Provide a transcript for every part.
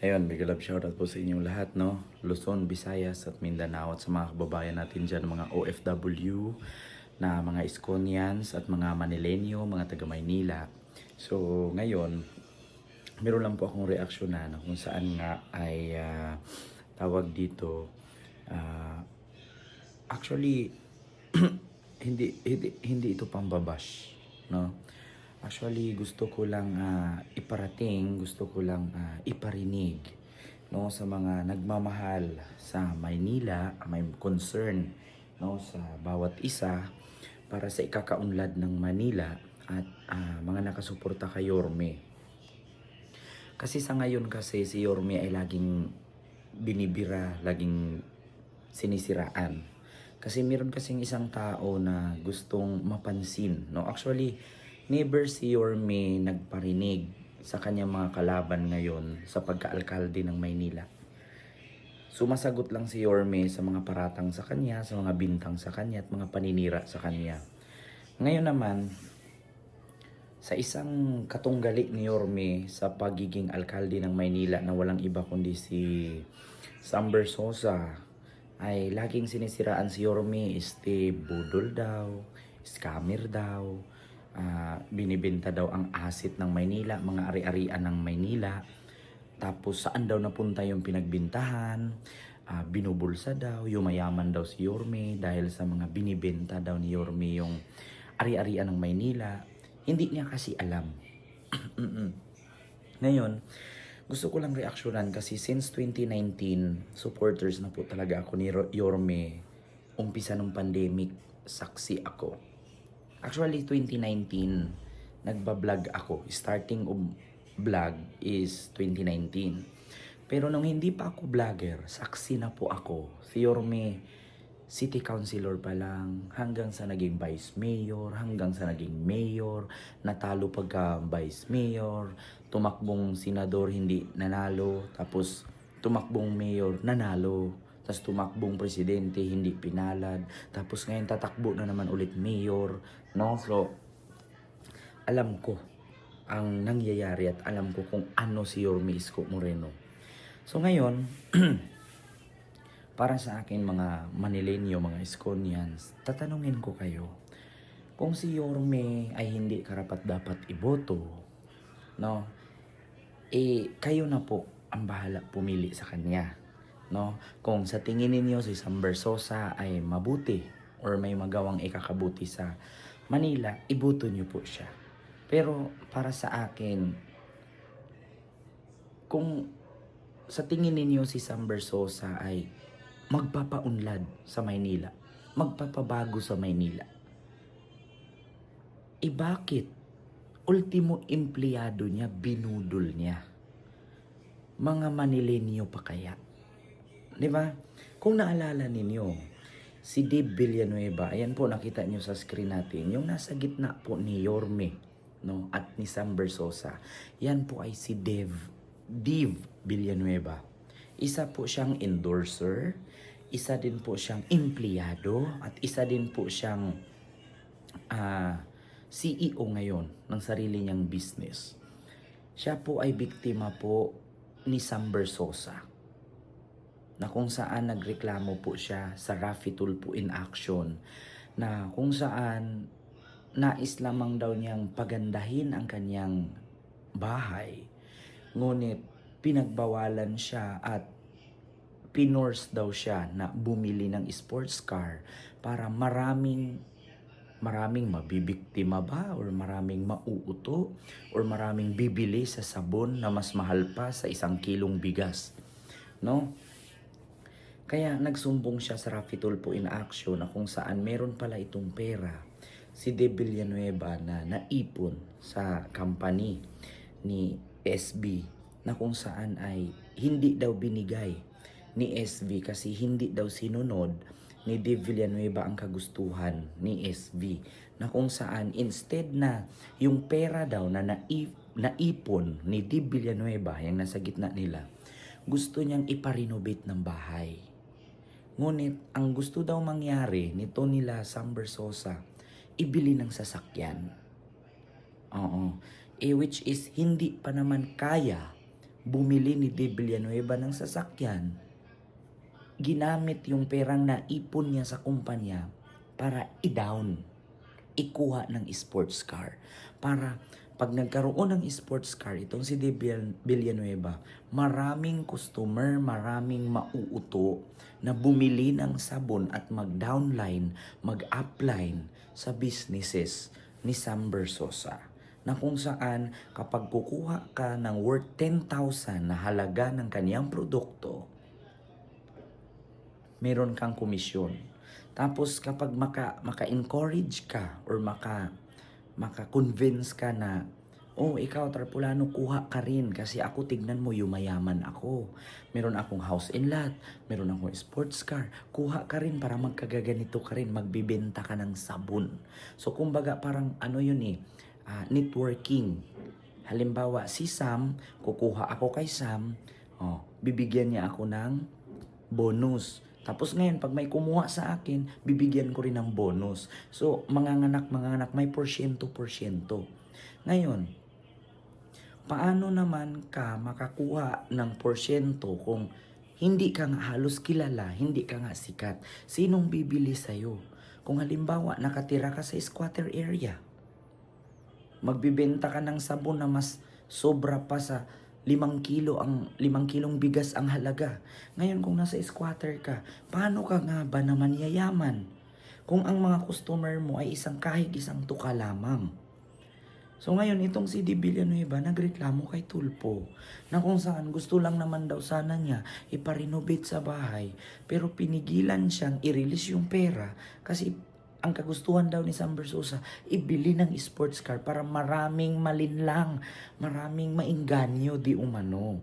Ayun, big love shoutout po sa inyong lahat, no? Luzon, Visayas at Mindanao at sa mga kababayan natin dyan, mga OFW, na mga Iskonians at mga Manilenyo, mga taga Maynila. So, ngayon, meron lang po akong reaksyon na kung saan nga ay tawag dito, ah, actually, hindi ito pambabash, no? Actually, gusto ko lang iparating, gusto ko lang iparinig, no, sa mga nagmamahal sa Maynila, may concern, no, sa bawat isa para sa ikakaunlad ng Manila at mga nakasuporta kay Yorme. Kasi sa ngayon kasi si Yorme ay laging binibira, laging sinisiraan. Kasi meron kasing isang tao na gustong mapansin, no? Actually, never si Yorme nagparinig sa kanyang mga kalaban ngayon sa pagka-alkalde ng Maynila. Sumasagot lang si Yorme sa mga paratang sa kanya, sa mga bintang sa kanya at mga paninira sa kanya. Ngayon naman, sa isang katunggali ni Yorme sa pagiging alkalde ng Maynila na walang iba kundi si Sam Bersosa, ay laging sinisiraan si Yorme, budol daw, scammer daw, binibenta daw ang asset ng Maynila, mga ari-arian ng Maynila. Tapos saan daw napunta yung pinagbintahan, binubulsa daw, yumayaman daw si Yorme dahil sa mga binibenta daw ni Yorme yung ari-arian ng Maynila. Hindi niya kasi alam. Ngayon, gusto ko lang reaksyonan kasi since 2019, supporters na po talaga ako ni Yorme. Umpisa ng pandemic, saksi ako. Actually, 2019, nagbablog ako. Starting of vlog is 2019. Pero nung hindi pa ako vlogger, saksi na po ako. Si Yorme, city councilor pa lang, hanggang sa naging vice mayor, hanggang sa naging mayor, natalo pagka vice mayor, tumakbong senador hindi nanalo, tapos tumakbong mayor nanalo, tapos tumakbong presidente hindi pinalad, tapos ngayon tatakbo na naman ulit mayor, no? So, alam ko ang nangyayari at alam ko kung ano si Yorme Isko Moreno. So ngayon, para sa akin mga Manilenyo, mga Iskonians, tatanungin ko kayo, kung si Yorme ay hindi karapat-dapat iboto, no? Kayo na po ang bahala pumili sa kanya, no? Kung sa tingin ninyo si Sam Bersosa ay mabuti or may magawang ikakabuti sa Manila, iboto niyo po siya. Pero para sa akin, kung sa tingin ninyo si Sam Bersosa ay magpapaunlad sa Maynila, magpapabago sa Maynila, bakit? Ultimo empleyado niya, binudol niya. Mga Manilenyo pa kaya? Di ba? Kung naalala ninyo, si Dave Villanueva, ayan po nakita nyo sa screen natin, yung nasa gitna po ni Yorme, no, at ni Sam Bersosa, yan po ay si Dave Villanueva. Isa po siyang endorser, isa din po siyang empleyado, at isa din po siyang CEO ngayon ng sarili niyang business. Siya po ay biktima po ni Sam Bersosa, na kung saan nagreklamo po siya sa Raffy Tulfo in action, na kung saan nais lamang daw niyang pagandahin ang kanyang bahay, ngunit pinagbawalan siya at pinorse daw siya na bumili ng sports car para maraming mabibiktima ba or maraming mauuto or maraming bibili sa sabon na mas mahal pa sa 1 kilong bigas, no? Kaya nagsumbong siya sa Raffy Tulfo in action na kung saan meron pala itong pera si De Villanueva na naipon sa company ni SB, na kung saan ay hindi daw binigay ni SB kasi hindi daw sinunod ni De Villanueva ang kagustuhan ni SB, na kung saan instead na yung pera daw na naipon ni De Villanueva, yung nasa gitna nila, gusto niyang iparenovate ng bahay. Ngunit ang gusto daw mangyari nito nila Sam Bersosa, ibili ng sasakyan. Oo. Which is hindi pa naman kaya bumili ni De Villanueva ng sasakyan, ginamit yung perang naipon niya sa kumpanya para i-down, ikuha ng sports car. Para pag nagkaroon ng sports car, itong si De Villanueva, maraming customer, maraming mauuto na bumili ng sabon at mag-downline, mag-upline sa businesses ni Sam Bersosa. Na kung saan kapag kukuha ka ng worth 10,000 na halaga ng kaniyang produkto, meron kang komisyon. Tapos kapag maka-encourage ka or maka-convince ka na, oh, ikaw Tarpulano, kuha ka rin kasi ako, tignan mo, yumayaman ako. Meron akong house and lot, meron akong sports car. Kuha ka rin para magkagaganito ka rin, magbibenta ka ng sabon. So kumbaga parang networking. Halimbawa, si Sam, kukuha ako kay Sam, bibigyan niya ako ng bonus. Tapos ngayon, pag may kumuha sa akin, bibigyan ko rin ng bonus. So, manganganak, may porsyento. Ngayon, paano naman ka makakuha ng porsyento kung hindi ka nga halos kilala, hindi ka nga sikat? Sinong bibili sa'yo? Kung halimbawa, nakatira ka sa squatter area, magbibenta ka ng sabon na mas sobra pa sa 5 kilong bigas ang halaga. Ngayon kung nasa squatter ka, paano ka nga ba naman yayaman? Kung ang mga customer mo ay kahig isang tuka lamang. So ngayon itong si De Villanueva nagreklamo kay Tulfo na kung saan gusto lang naman daw sana niya iparenovate sa bahay, pero pinigilan siyang i-release yung pera kasi ang kagustuhan daw ni Sam Bersosa, ibili ng sports car para maraming malinlang, maraming mainganyo di umano.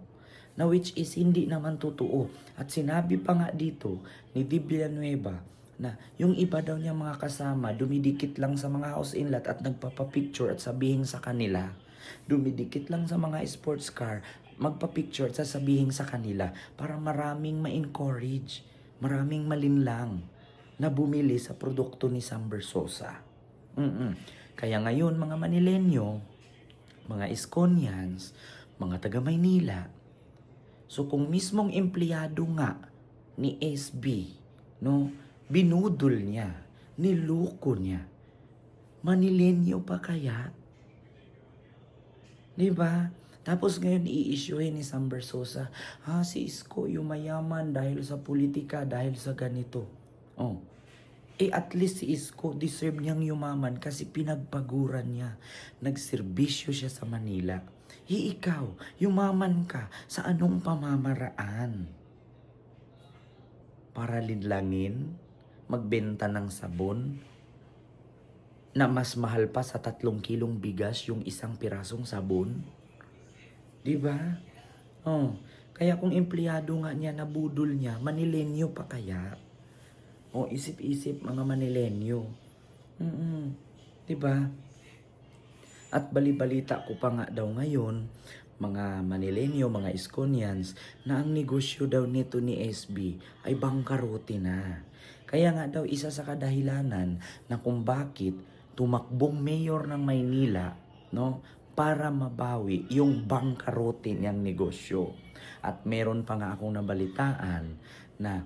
Na which is hindi naman totoo. At sinabi pa nga dito ni De Villanueva na yung iba daw niya mga kasama dumidikit lang sa mga house in lot at nagpapapicture at sabihin sa kanila. Dumidikit lang sa mga sports car, magpapicture at sasabihin sa kanila para maraming ma-encourage, maraming malinlang na bumili sa produkto ni Sam Bersosa. Kaya ngayon mga Manilenyo, mga Iskonians, mga taga Maynila, so kung mismong empleyado nga ni SB, binudol niya, niloko niya, Manilenyo pa kaya? Diba? Tapos ngayon i-issuehin ni Sam Bersosa, si Isko yumayaman dahil sa politika, dahil sa ganito. At least si Isko deserve niyang yumaman kasi pinagpaguran niya. Nagserbisyo siya sa Manila. Ikaw, yumaman ka sa anong pamamaraan? Para linlangin, magbenta ng sabon na mas mahal pa sa 3 kilong bigas yung isang pirasong sabon? Diba? Kaya kung empleyado nga niya, nabudol niya, Manilenyo pa kaya? Isip-isip mga Manilenyo. Diba? At balibalita ko pa nga daw ngayon, mga Manilenyo, mga Iskonians, na ang negosyo daw nito ni SB ay bangkarote na. Kaya nga daw isa sa kadahilanan na kung bakit tumakbong mayor ng Maynila, para mabawi yung bangkarote niyang negosyo. At meron pa nga akong nabalitaan na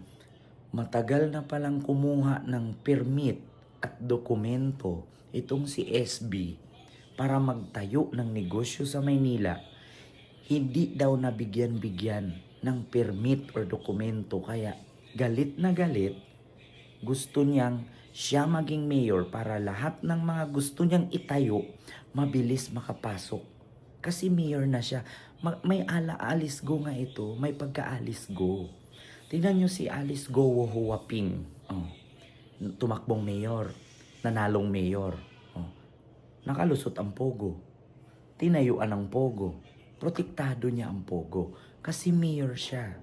matagal na palang kumuha ng permit at dokumento itong si SB para magtayo ng negosyo sa Maynila. Hindi daw nabigyan-bigyan ng permit or dokumento, kaya galit na galit, gusto niyang siya maging mayor para lahat ng mga gusto niyang itayo mabilis makapasok. Kasi mayor na siya. May Alice Go nga ito, may pagka-Alice Go. Tingnan nyo si Alice Go Huaping. Tumakbong mayor. Nanalong mayor. Nakalusot ang pogo. Tinayuan ang pogo. Protektado niya ang pogo. Kasi mayor siya.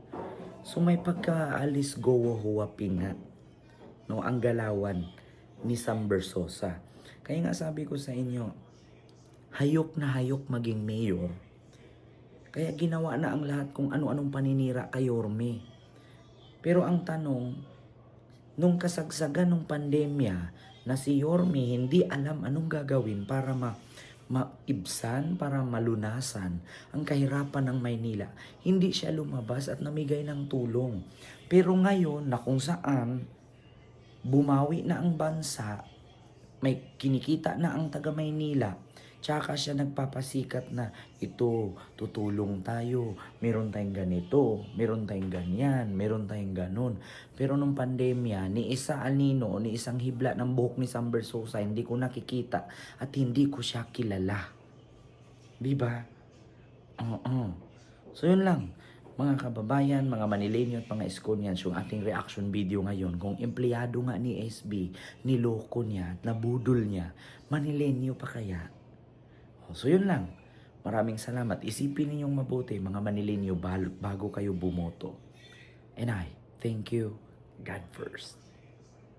So may pagka-Alice Go Huaping nga. Ang galawan ni Sam Bersosa. Kaya nga sabi ko sa inyo, hayok na hayok maging mayor. Kaya ginawa na ang lahat kung ano-anong paninira kay Yorme. Pero ang tanong, nung kasagsagan ng pandemya na si Yorme hindi alam anong gagawin para maibsan, para malunasan ang kahirapan ng Maynila. Hindi siya lumabas at namigay ng tulong. Pero ngayon na kung saan bumawi na ang bansa, may kinikita na ang taga Maynila, tsaka siya nagpapasikat na ito, tutulong tayo, meron tayong ganito, meron tayong ganyan, meron tayong ganun. Pero nung pandemya, ni isa anino, ni isang hibla ng buhok ni Sam Bersosa, hindi ko nakikita at hindi ko siya kilala. Diba? Oo. So yun lang. Mga kababayan, mga Manileño at mga Eskonians, yung ating reaction video ngayon, kung empleyado nga ni SB, niloko niya, nabudol niya, Manileño pa kaya? So yun lang. Maraming salamat. Isipin ninyong mabuti mga Manileño bago kayo bumoto. And I thank you. God first.